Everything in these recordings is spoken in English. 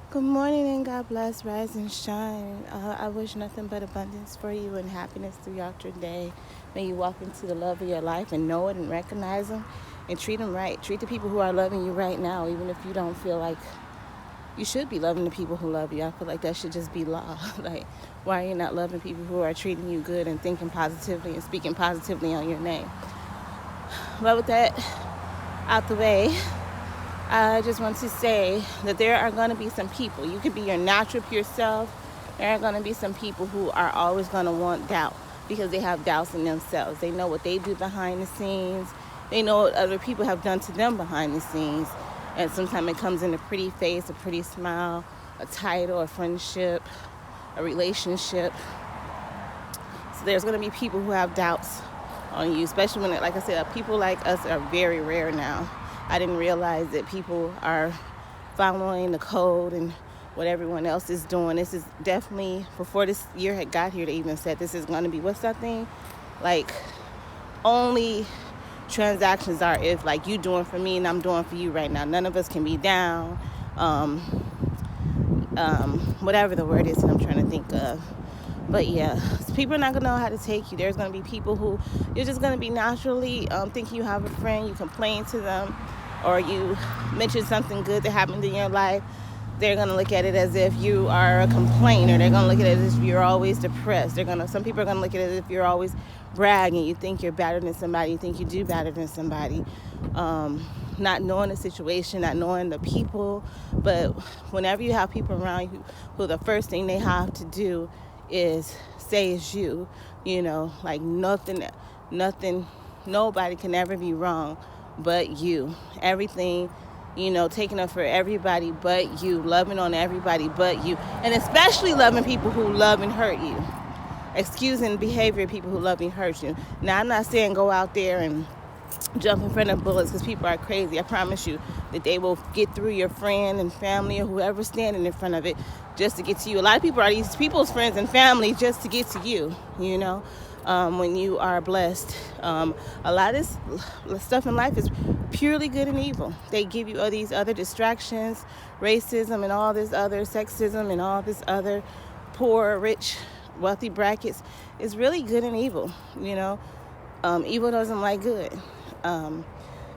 Good morning and God bless, rise and shine. I wish nothing but abundance for you and happiness throughout your day. May you walk into the love of your life and know it and recognize them and treat them right. Treat the people who are loving you right now, even if you don't feel like you should be loving the people who love you. I feel like that should just be law. Like, why are you not loving people who are treating you good and thinking positively and speaking positively on your name? But with that out the way, I just want to say that there are going to be some people. You can be your natural pure self. There are going to be some people who are always going to want doubt because they have doubts in themselves. They know what they do behind the scenes. They know what other people have done to them behind the scenes. And sometimes it comes in a pretty face, a pretty smile, a title, a friendship, a relationship. So there's going to be people who have doubts on you, especially when, like I said, people like us are very rare now. I didn't realize that people are following the code and what everyone else is doing. This is definitely, before this year had got here, they even said this is going to be, what's that thing? Like, only transactions are if, like, you doing for me and I'm doing for you right now. None of us can be down. Whatever the word is that I'm trying to think of. But yeah, so people are not going to know how to take you. There's going to be people who you're just going to be naturally thinking you have a friend. You complain to them or you mention something good that happened in your life. They're going to look at it as if you are a complainer. They're going to look at it as if you're always depressed. Some people are going to look at it as if you're always bragging. You think you're better than somebody. You think you do better than somebody. Not knowing the situation, not knowing the people. But whenever you have people around you who the first thing they have to do is say it's you, like nothing, nobody can ever be wrong but you. Everything, taking up for everybody but you, loving on everybody but you, and especially loving people who love and hurt you. Excusing behavior of people who love and hurt you. Now, I'm not saying go out there and jump in front of bullets because people are crazy. I promise you that they will get through your friend and family or whoever's standing in front of it just to get to you. A lot of people are these people's friends and family just to get to you, when you are blessed. A lot of this stuff in life is purely good and evil. They give you all these other distractions, racism and all this other sexism and all this other poor, rich, wealthy brackets. Is really good and evil, evil doesn't like good.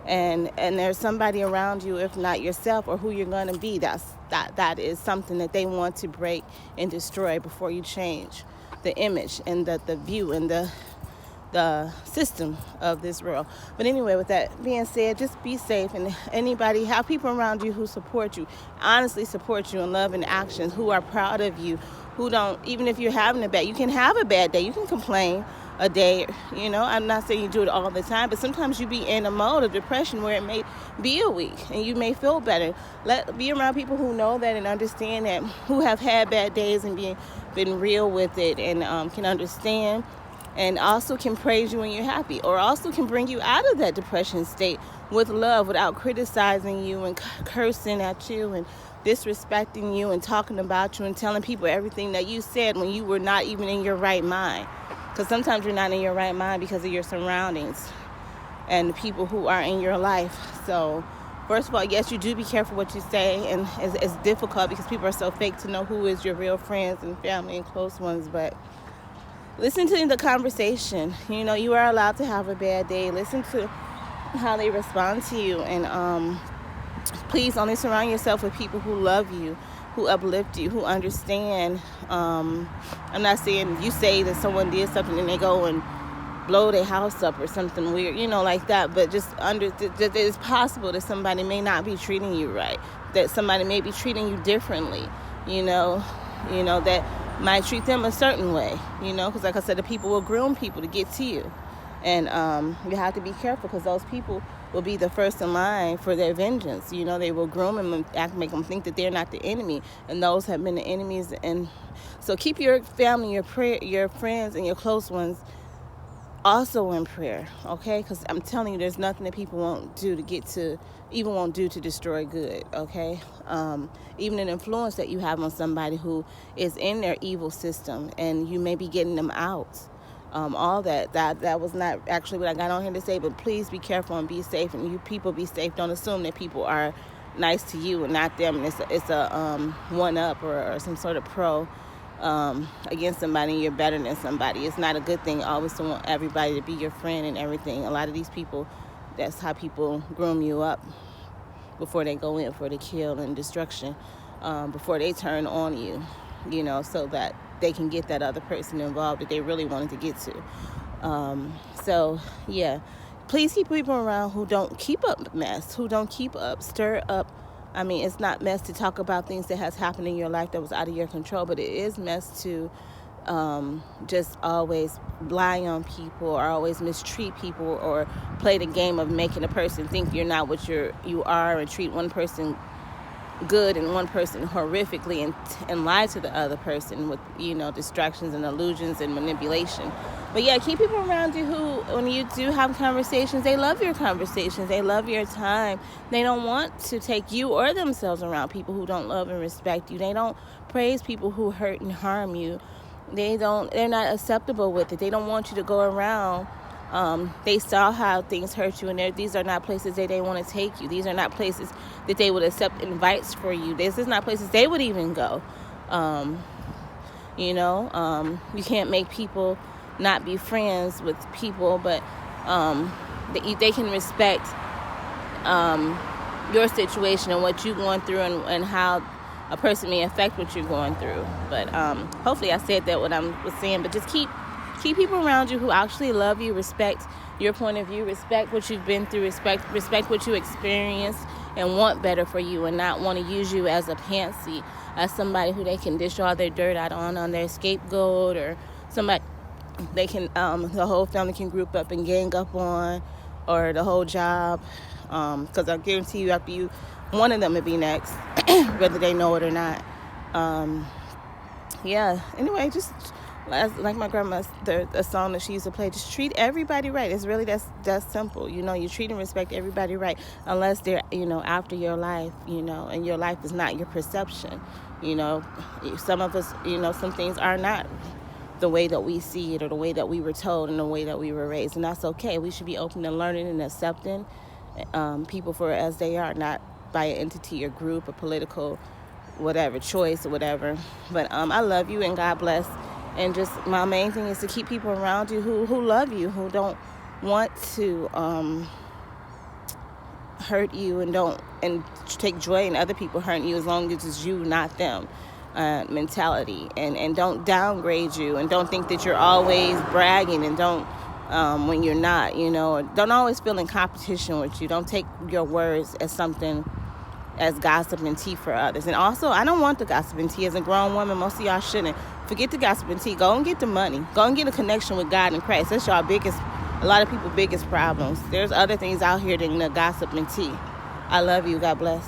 And there's somebody around you, if not yourself or who you're going to be, that is something that they want to break and destroy before you change the image and the view and the system of this world. But anyway, with that being said, just be safe, and have people around you who support you, honestly support you in love and actions, who are proud of you, who don't, even if you're having you can have a bad day, you can complain a day, I'm not saying you do it all the time, but sometimes you be in a mode of depression where it may be a week and you may feel better. Be around people who know that and understand that, who have had bad days and been real with it, and can understand, and also can praise you when you're happy, or also can bring you out of that depression state with love without criticizing you and cursing at you and disrespecting you and talking about you and telling people everything that you said when you were not even in your right mind. Because sometimes you're not in your right mind because of your surroundings and the people who are in your life. So, first of all, yes, you do be careful what you say, and it's difficult because people are so fake to know who is your real friends and family and close ones. But listen to the conversation. You are allowed to have a bad day. Listen to how they respond to you, and please only surround yourself with people who love you, who uplift you, who understand. I'm not saying you say that someone did something and they go and blow their house up or something weird, like that, but just that it's possible that somebody may not be treating you right, that somebody may be treating you differently, that might treat them a certain way, because like I said, the people will groom people to get to you. And you have to be careful because those people will be the first in line for their vengeance. They will groom them and make them think that they're not the enemy, and those have been the enemies. And so keep your family, your friends, and your close ones also in prayer, okay? Because I'm telling you, there's nothing that people won't do to destroy good, okay? Even an influence that you have on somebody who is in their evil system, and you may be getting them out. All that was not actually what I got on here to say, but please be careful and be safe, and you people be safe. Don't assume that people are nice to you and not them. And it's a one up or some sort of pro against somebody, and you're better than somebody. It's not a good thing always to want everybody to be your friend and everything. A lot of these people, that's how people groom you up before they go in for the kill and destruction, before they turn on you, so that they can get that other person involved that they really wanted to get to. So yeah, please keep people around who don't keep up mess, who don't keep up, stir up. I mean, it's not mess to talk about things that has happened in your life that was out of your control, but it is mess to just always lie on people or always mistreat people or play the game of making a person think you're not what you are, and treat one person good and one person horrifically, and lie to the other person with distractions and illusions and manipulation. But yeah, keep people around you who, when you do have conversations, they love your conversations, they love your time. They don't want to take you or themselves around people who don't love and respect you. They don't praise people who hurt and harm you. They're not acceptable with it. They don't want you to go around. They saw how things hurt you, and these are not places that they want to take you. These are not places that they would accept invites for you. This is not places they would even go. You can't make people not be friends with people, but they can respect your situation and what you're going through, and how a person may affect what you're going through. But hopefully I said that what I was saying. But just keep people around you who actually love you, respect your point of view, respect what you've been through, respect what you experienced, and want better for you, and not want to use you as a pansy, as somebody who they can dish all their dirt out on their scapegoat, or somebody they can the whole family can group up and gang up on, or the whole job, because I guarantee you, after one of them will be next, whether they know it or not. Anyway, just like my grandma, the song that she used to play, just treat everybody right. It's really that's simple. You treat and respect everybody right, unless they're after your life, and your life is not your perception. Some of us, some things are not the way that we see it, or the way that we were told, and the way that we were raised, and that's okay. We should be open to learning and accepting people for as they are, not by an entity or group or political whatever choice or whatever. But I love you, and God bless. And just my main thing is to keep people around you who love you, who don't want to hurt you, and take joy in other people hurting you, as long as it's you, not them. Mentality, and don't downgrade you, and don't think that you're always bragging, and don't when you're not, or don't always feel in competition with you. Don't take your words as something as gossip and tea for others. And also, I don't want the gossip and tea. As a grown woman, most of y'all shouldn't. Forget the gossip and tea. Go and get the money. Go and get a connection with God and Christ. That's a lot of people's biggest problems. There's other things out here than the gossip and tea. I love you. God bless.